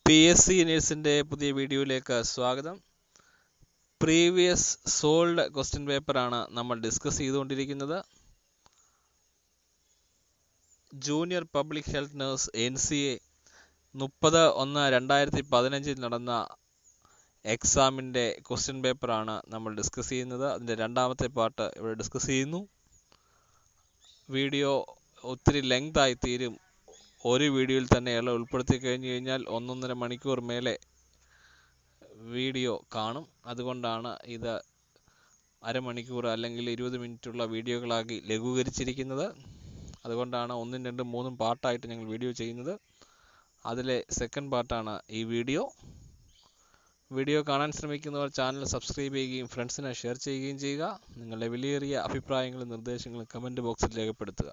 PSC നേഴ്സിൻ്റെ പുതിയ വീഡിയോയിലേക്ക് സ്വാഗതം. പ്രീവിയസ് സോൾഡ് ക്വസ്റ്റ്യൻ പേപ്പറാണ് നമ്മൾ ഡിസ്കസ് ചെയ്തുകൊണ്ടിരിക്കുന്നത്. Junior public health nurse NCA 30/1/2015 നടന്ന എക്സാമിൻ്റെ ക്വസ്റ്റ്യൻ പേപ്പറാണ് നമ്മൾ ഡിസ്കസ് ചെയ്യുന്നത്. അതിൻ്റെ രണ്ടാമത്തെ പാർട്ട് ഇവിടെ ഡിസ്കസ് ചെയ്യുന്നു. വീഡിയോ ഒത്തിരി ലെങ്ത് ആയി തീരും. ഒരു വീഡിയോയിൽ തന്നെ എല്ലാം ഉൾപ്പെടുത്തി കഴിഞ്ഞു കഴിഞ്ഞാൽ 1.5 മണിക്കൂർ മേലെ വീഡിയോ കാണും. അതുകൊണ്ടാണ് ഇത് അരമണിക്കൂർ അല്ലെങ്കിൽ 20 മിനിറ്റുള്ള വീഡിയോകളാക്കി ലഘൂകരിച്ചിരിക്കുന്നത്. അതുകൊണ്ടാണ് 1, 2, 3 പാർട്ടായിട്ട് ഞങ്ങൾ വീഡിയോ ചെയ്യുന്നത്. അതിലെ സെക്കൻഡ് പാർട്ടാണ് ഈ വീഡിയോ. വീഡിയോ കാണാൻ ശ്രമിക്കുന്നവർ ചാനൽ സബ്സ്ക്രൈബ് ചെയ്യുകയും ഫ്രണ്ട്സിനെ ഷെയർ ചെയ്യുകയും ചെയ്യുക. നിങ്ങളുടെ വിലയേറിയ അഭിപ്രായങ്ങളും നിർദ്ദേശങ്ങളും കമൻറ്റ് ബോക്സിൽ രേഖപ്പെടുത്തുക.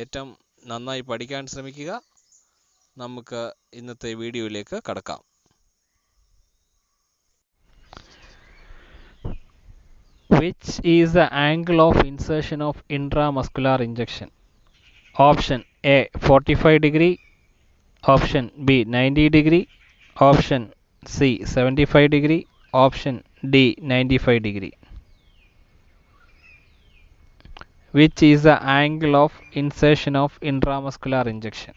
ഏറ്റവും നന്നായി പഠിക്കാൻ ശ്രമിക്കുക. നമുക്ക് ഇന്നത്തെ വീഡിയോയിലേക്ക് കടക്കാം. Which is the angle of insertion of intramuscular injection? Option A 45 degree, option B 90 degree, option C 75 degree, option D 95 degree. Which is the angle of insertion of intramuscular injection?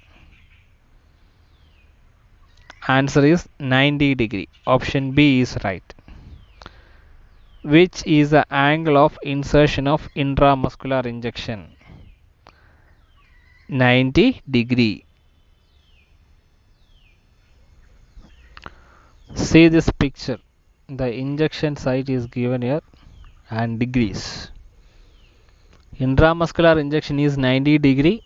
Answer is 90 degree. Option B is right. Which is the angle of insertion of intramuscular injection? 90 degree. See this picture. The injection site is given here and degrees. Intramuscular injection is 90 degree.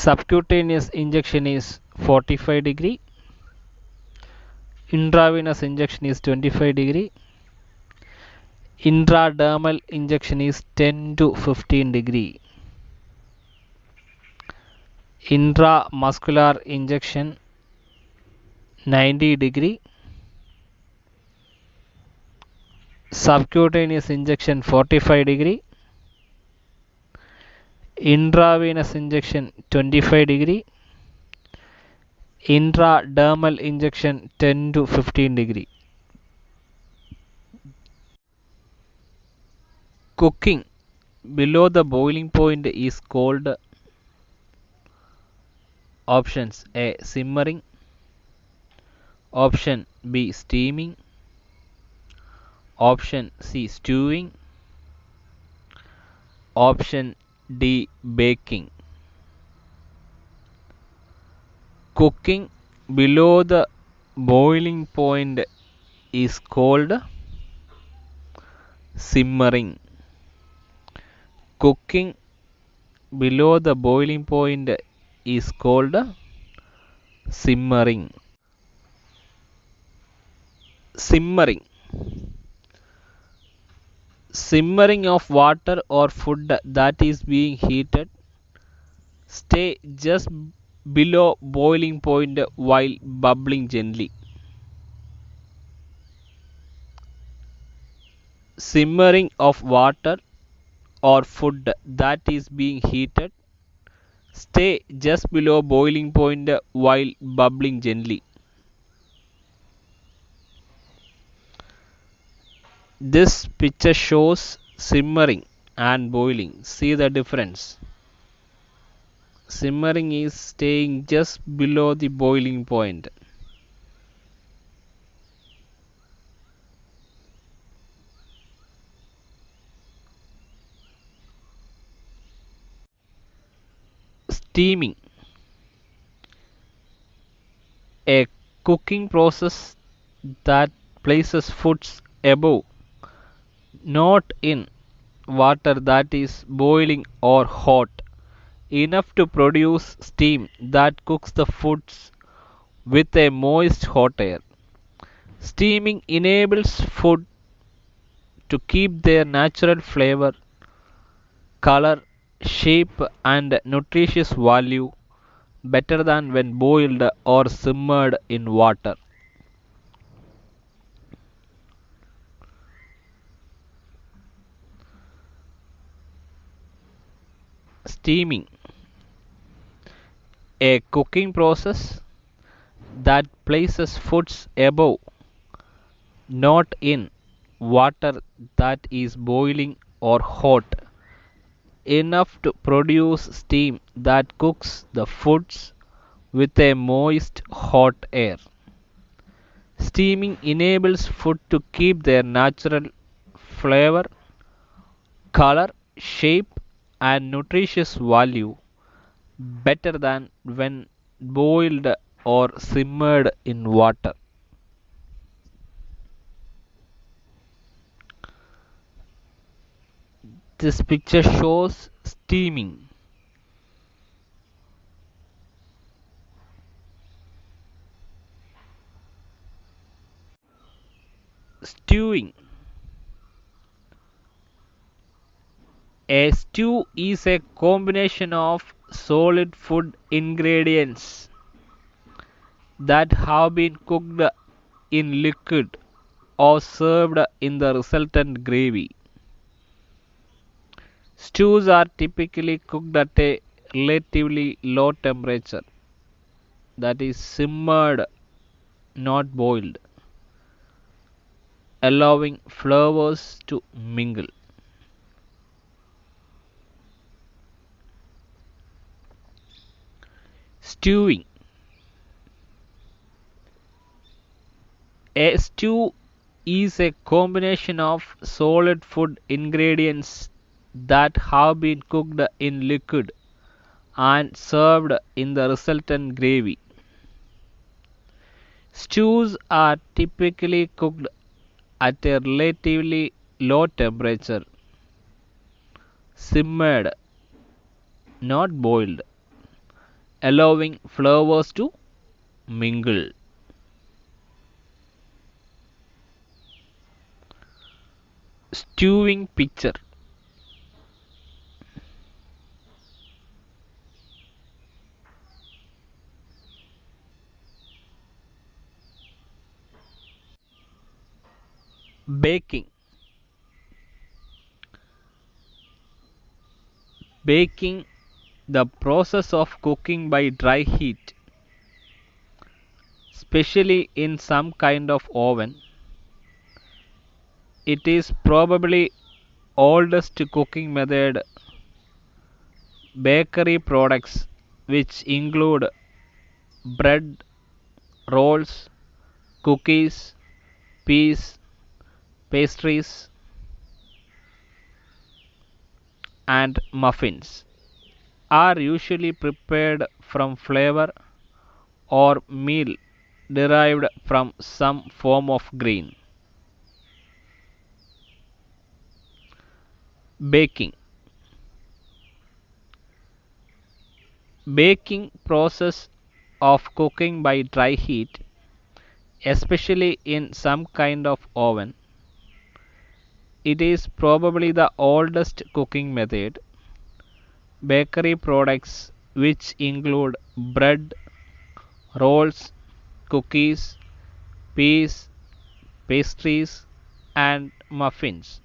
Subcutaneous injection is 45 degree. Intravenous injection is 25 degree. Intradermal injection is 10 to 15 degree. Intramuscular injection 90 degree. Subcutaneous injection 45 degree. Intravenous injection 25 degree. Intradermal injection 10 to 15 degree. Cooking below the boiling point is called options A simmering, option B steaming, option C stewing, option D baking. Cooking below the boiling point is called simmering. Cooking below the boiling point is called simmering. Simmering. Simmering of water or food that is being heated stay just below boiling point while bubbling gently. Simmering of water or food that is being heated stay just below boiling point while bubbling gently. This picture shows simmering and boiling. See the difference. Simmering is staying just below the boiling point. Steaming. A cooking process that places foods above, not in water that is boiling or hot enough to produce steam that cooks the foods with a moist hot air. Steaming enables food to keep their natural flavor, color, shape and nutritious value better than when boiled or simmered in water. Steaming. A cooking process that places foods above, not in water that is boiling or hot, enough to produce steam that cooks the foods with a moist hot air. Steaming enables food to keep their natural flavor, color, shape, and nutritious value better than when boiled or simmered in water. This picture shows steaming. Stewing. A stew is a combination of solid food ingredients that have been cooked in liquid or served in the resultant gravy. Stews are typically cooked at a relatively low temperature, that is simmered, not boiled, allowing flavors to mingle. Stewing. A stew is a combination of solid food ingredients that have been cooked in liquid and served in the resultant gravy. Stews are typically cooked at a relatively low temperature, simmered, not boiled, allowing flavors to mingle. Stewing picture. Baking. Baking, the process of cooking by dry heat, especially in some kind of oven. It is probably oldest cooking method. Bakery products, which include bread, rolls, cookies, pies, pastries, and muffins, are usually prepared from flour or meal derived from some form of grain. Baking. Baking process of cooking by dry heat, especially in some kind of oven. It is probably the oldest cooking method. Bakery products, which include bread, rolls, cookies, pies, pastries, and muffins,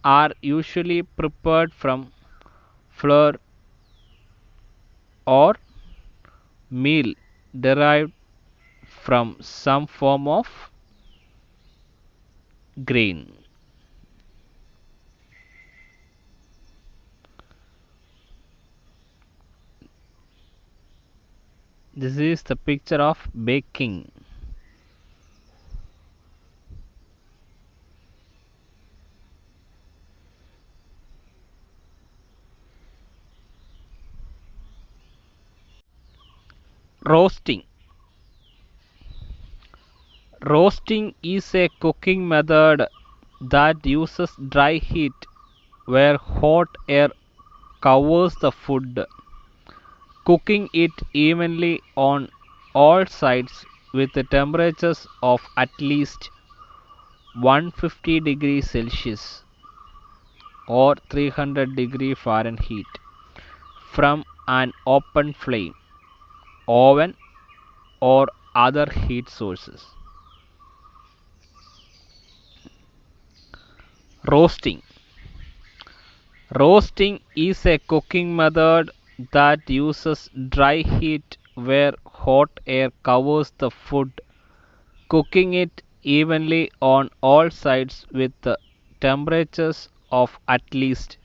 are usually prepared from flour or meal derived from some form of grain. This is the picture of baking. Roasting. Roasting is a cooking method that uses dry heat where hot air covers the food, cooking it evenly on all sides with temperatures of at least 150 degrees Celsius or 300 degrees Fahrenheit from an open flame, oven, or other heat sources. Roasting. Roasting is a cooking method that uses dry heat where hot air covers the food, cooking it evenly on all sides with temperatures of at least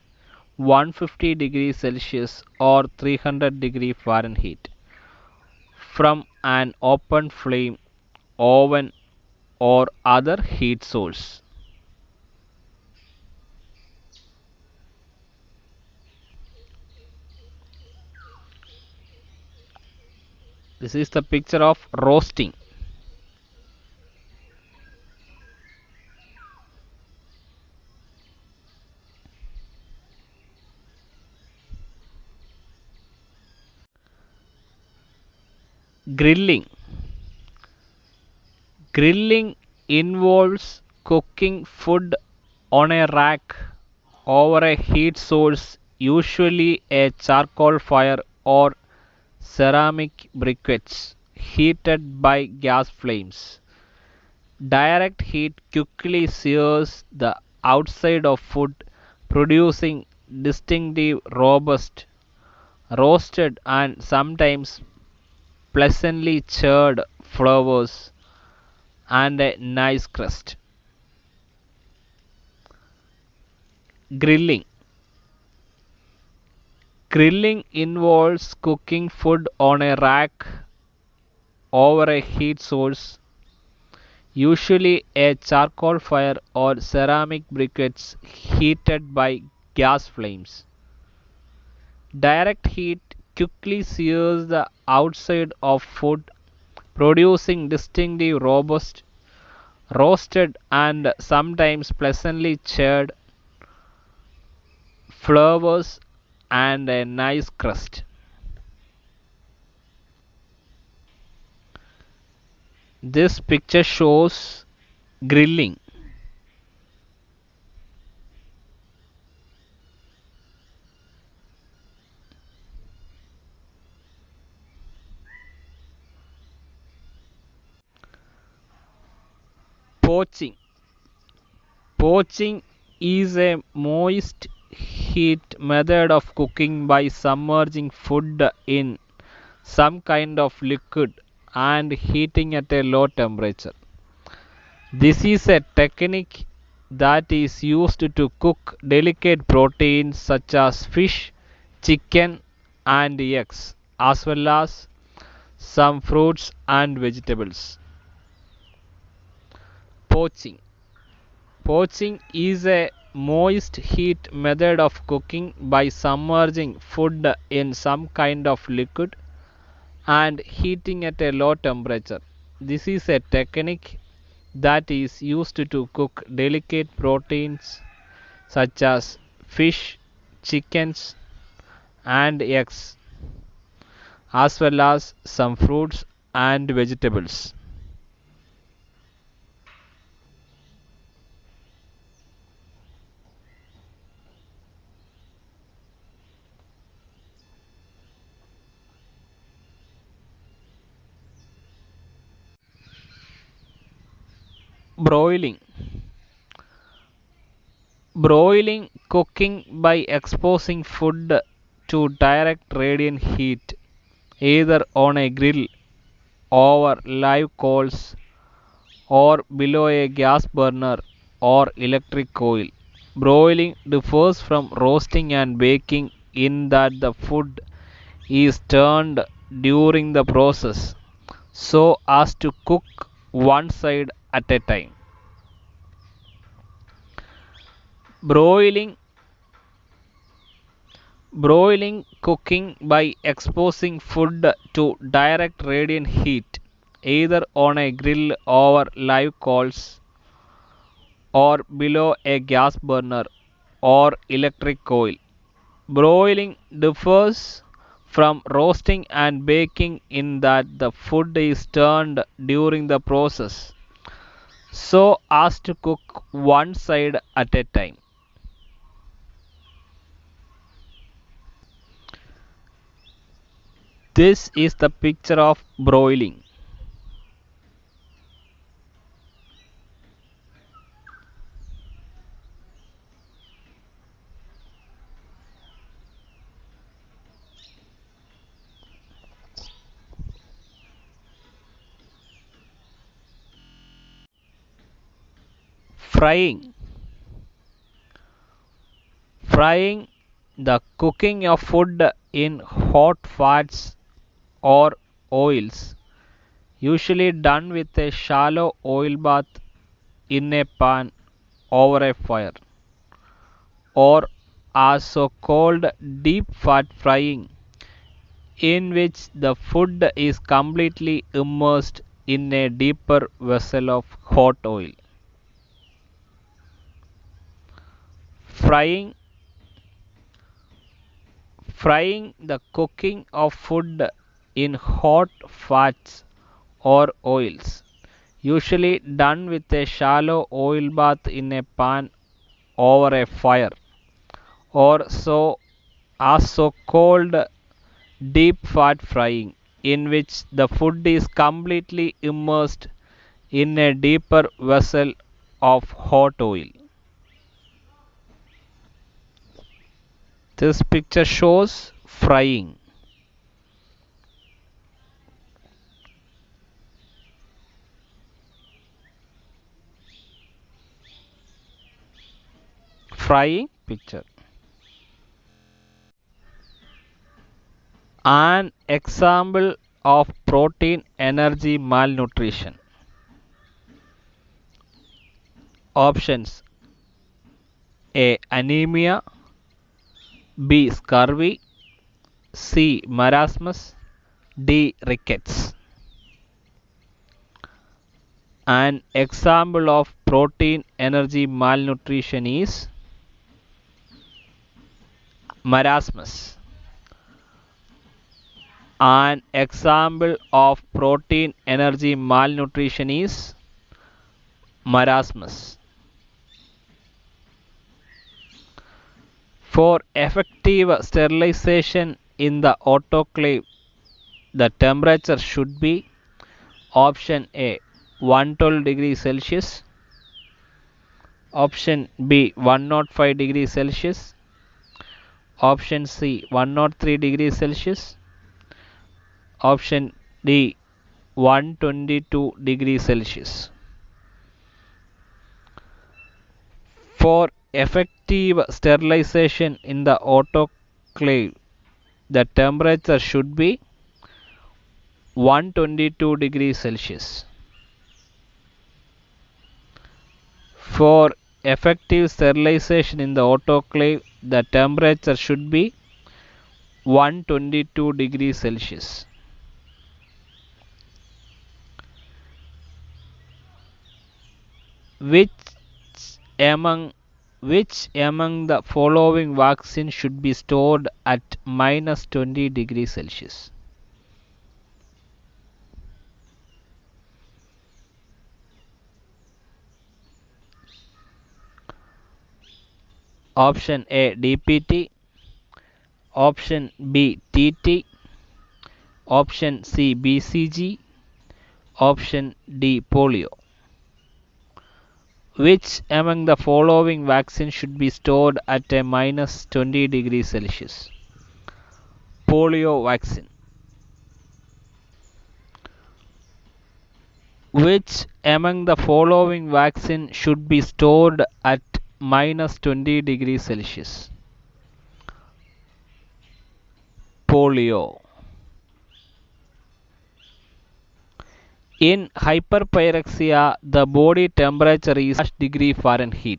150 degrees Celsius or 300 degrees Fahrenheit from an open flame, oven, or other heat source. This is the picture of roasting. Grilling. Grilling involves cooking food on a rack over a heat source, usually a charcoal fire or ceramic briquettes, heated by gas flames. Direct heat quickly sears the outside of food, producing distinctive, robust, roasted, and sometimes pleasantly charred flavors and a nice crust. Grilling. Grilling involves cooking food on a rack over a heat source, usually a charcoal fire or ceramic briquettes heated by gas flames. Direct heat quickly sears the outside of food, producing distinctive, robust, roasted, and sometimes pleasantly charred flavors and a nice crust. This picture shows grilling. Poaching. Poaching is a moist heat method of cooking by submerging food in some kind of liquid and heating at a low temperature. This is a technique that is used to cook delicate proteins such as fish, chicken, and eggs, as well as some fruits and vegetables. Poaching. Poaching is a moist heat method of cooking by submerging food in some kind of liquid and heating at a low temperature. This is a technique that is used to cook delicate proteins such as fish, chickens, and eggs, as well as some fruits and vegetables. Broiling. Broiling cooking by exposing food to direct radiant heat, either on a grill over live coals or below a gas burner or electric coil. Broiling differs from roasting and baking in that the food is turned during the process so as to cook one side at a time. Broiling Broiling cooking by exposing food to direct radiant heat, either on a grill over live coals or below a gas burner or electric coil. Broiling differs from roasting and baking in that the food is turned during the process so as to cook one side at a time. This is the picture of broiling. Frying. Frying, the cooking of food in hot fats or oils, usually done with a shallow oil bath in a pan over a fire, or also called deep fat frying, in which the food is completely immersed in a deeper vessel of hot oil. Frying. Frying, the cooking of food in hot fats or oils, usually done with a shallow oil bath in a pan over a fire, or also called deep fat frying, in which the food is completely immersed in a deeper vessel of hot oil. This picture shows frying. Frying picture. An example of protein energy malnutrition. Options: A. Anemia, B. Scurvy, C. Marasmus, D. Rickets. An example of protein energy malnutrition is marasmus. An example of protein energy malnutrition is marasmus. For effective sterilization in the autoclave, the temperature should be: option A 112 degrees Celsius, option B 105 degrees Celsius, option C 103 degrees Celsius, option D 122 degrees Celsius. For effective sterilization in the autoclave, the temperature should be 122 degrees Celsius. For effective sterilization in the autoclave, the temperature should be 122 degrees Celsius. Which among the following vaccine should be stored at minus 20 degrees Celsius? Option A DPT, option B TT, option C BCG, option D polio. Which among the following vaccines should be stored at a minus 20 degrees Celsius? Polio vaccine. Which among the following vaccine should be stored at minus 20 degrees Celsius? Polio. In hyperpyrexia, the body temperature is degree Fahrenheit.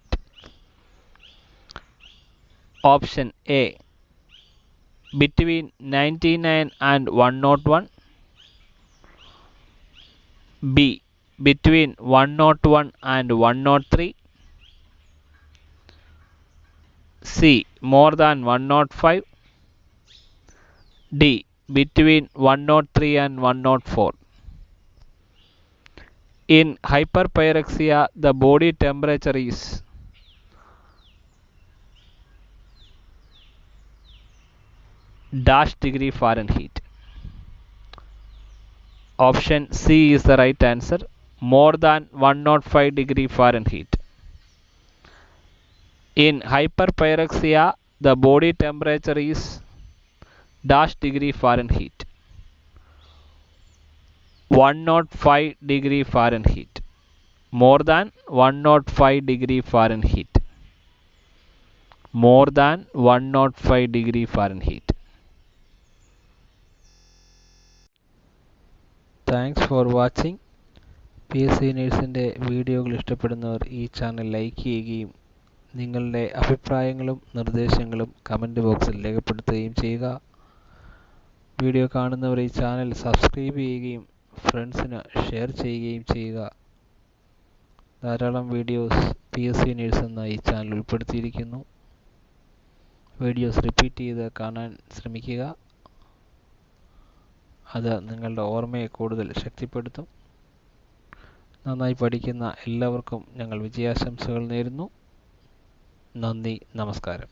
Option A between 99 and 101, B between 101 and 103, C more than 105, D between 103 and 104. In hyperpyrexia, the body temperature is dash degree Fahrenheit. Option C is the right answer, more than 105 degree Fahrenheit. In hyperpyrexia, the body temperature is dash degree Fahrenheit, 105 degree Fahrenheit. more than 105 degree Fahrenheit. More than 105 degree Fahrenheit. Thanks for watching. PSC നേഴ്സിൻ്റെ വീഡിയോകൾ ഇഷ്ടപ്പെടുന്നവർ ഈ channel like ചെയ്യുകയും നിങ്ങളുടെ അഭിപ്രായങ്ങളും നിർദ്ദേശങ്ങളും comment ബോക്സിൽ രേഖപ്പെടുത്തുകയും ചെയ്യുക. വീഡിയോ കാണുന്നവർ ഈ ചാനൽ സബ്സ്ക്രൈബ് ചെയ്യുകയും ഫ്രണ്ട്സിന് ഷെയർ ചെയ്യുകയും ചെയ്യുക. ധാരാളം വീഡിയോസ് PSC നേഴ്സ് എന്ന ഈ ചാനൽ ഉൾപ്പെടുത്തിയിരിക്കുന്നു. വീഡിയോസ് റിപ്പീറ്റ് ചെയ്ത് കാണാൻ ശ്രമിക്കുക. അത് നിങ്ങളുടെ ഓർമ്മയെ കൂടുതൽ ശക്തിപ്പെടുത്തും. നന്നായി പഠിക്കുന്ന എല്ലാവർക്കും ഞങ്ങൾ വിജയാശംസകൾ നേരുന്നു. നന്ദി, നമസ്കാരം.